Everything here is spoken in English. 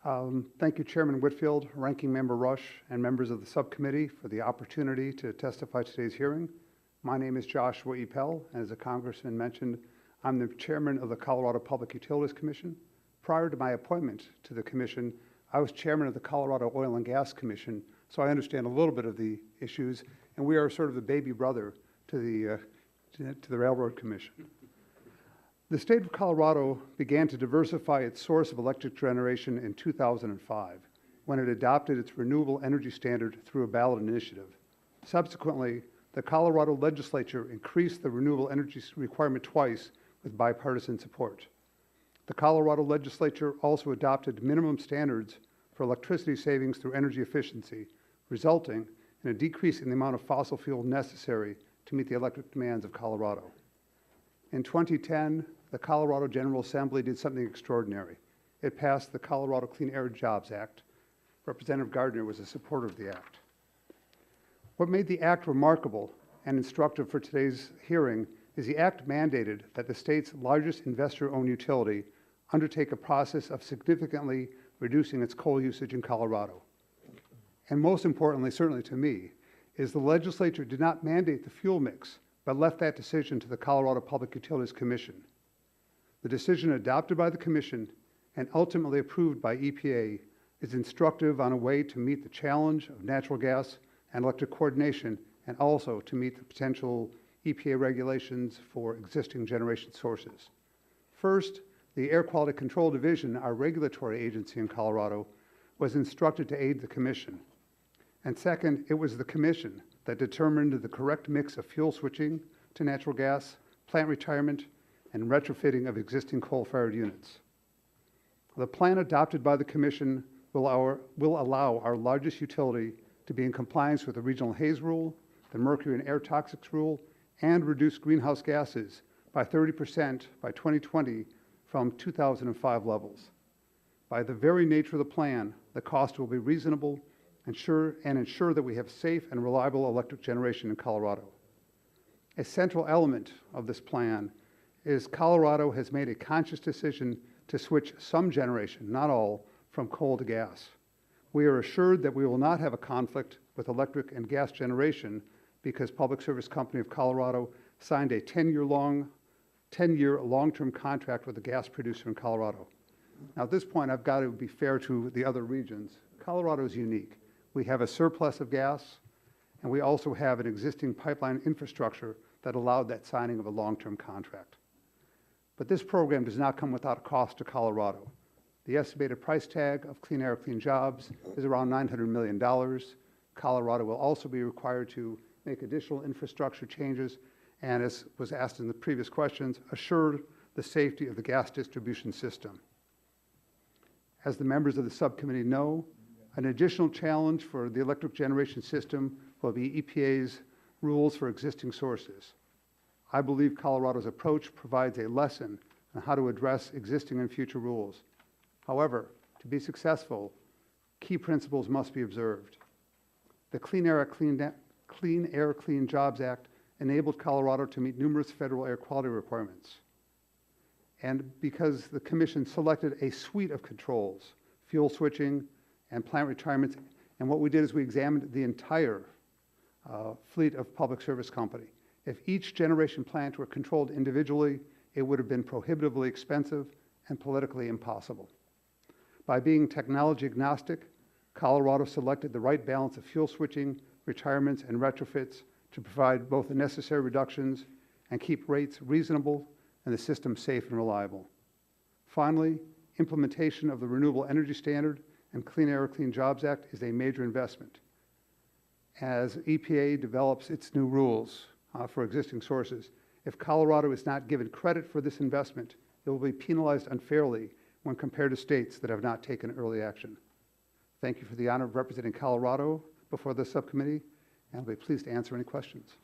Thank you, Chairman Whitfield, Ranking Member Rush, and members of the subcommittee for the opportunity to testify at today's hearing. My name is Joshua Epel, and as the Congressman mentioned, I'm the Chairman of the Colorado Public Utilities Commission. Prior to my appointment to the Commission, I was Chairman of the Colorado Oil and Gas Commission, so I understand a little bit of the issues, and we are sort of the baby brother to the Railroad Commission. The state of Colorado began to diversify its source of electric generation in 2005, when it adopted its renewable energy standard through a ballot initiative. Subsequently, the Colorado legislature increased the renewable energy requirement twice with bipartisan support. The Colorado legislature also adopted minimum standards for electricity savings through energy efficiency, resulting in a decrease in the amount of fossil fuel necessary to meet the electric demands of Colorado. In 2010, the Colorado General Assembly did something extraordinary. It passed the Colorado Clean Air Jobs Act. Representative Gardner was a supporter of the act. What made the act remarkable and instructive for today's hearing is the act mandated that the state's largest investor-owned utility undertake a process of significantly reducing its coal usage in Colorado. And most importantly, certainly to me, is the legislature did not mandate the fuel mix, but left that decision to the Colorado Public Utilities Commission. The decision adopted by the Commission and ultimately approved by EPA is instructive on a way to meet the challenge of natural gas and electric coordination, and also to meet the potential EPA regulations for existing generation sources. First, the Air Quality Control Division, our regulatory agency in Colorado, was instructed to aid the Commission. And second, it was the Commission that determined the correct mix of fuel switching to natural gas, plant retirement, and retrofitting of existing coal-fired units. The plan adopted by the Commission will allow our largest utility to be in compliance with the Regional Haze Rule, the Mercury and Air Toxics Rule, and reduce greenhouse gases by 30% by 2020 from 2005 levels. By the very nature of the plan, the cost will be reasonable and ensure that we have safe and reliable electric generation in Colorado. A central element of this plan is Colorado has made a conscious decision to switch some generation, not all, from coal to gas. We are assured that we will not have a conflict with electric and gas generation because Public Service Company of Colorado signed a 10-year long-term contract with a gas producer in Colorado. Now, at this point, I've got to be fair to the other regions. Colorado is unique. We have a surplus of gas, and we also have an existing pipeline infrastructure that allowed that signing of a long-term contract. But this program does not come without a cost to Colorado. The estimated price tag of Clean Air, Clean Jobs is around $900 million. Colorado will also be required to make additional infrastructure changes and, as was asked in the previous questions, assure the safety of the gas distribution system. As the members of the subcommittee know, an additional challenge for the electric generation system will be EPA's rules for existing sources. I believe Colorado's approach provides a lesson on how to address existing and future rules. However, to be successful, key principles must be observed. The Clean Air, Clean Jobs Act enabled Colorado to meet numerous federal air quality requirements. And because the Commission selected a suite of controls, fuel switching and plant retirements, and what we did is we examined the entire fleet of Public Service Company. If each generation plant were controlled individually, it would have been prohibitively expensive and politically impossible. By being technology agnostic, Colorado selected the right balance of fuel switching, retirements, and retrofits to provide both the necessary reductions and keep rates reasonable and the system safe and reliable. Finally, implementation of the Renewable Energy Standard and Clean Air, Clean Jobs Act is a major investment. As EPA develops its new rules for existing sources, if Colorado is not given credit for this investment, it will be penalized unfairly when compared to states that have not taken early action. Thank you for the honor of representing Colorado before the subcommittee, and I'll be pleased to answer any questions.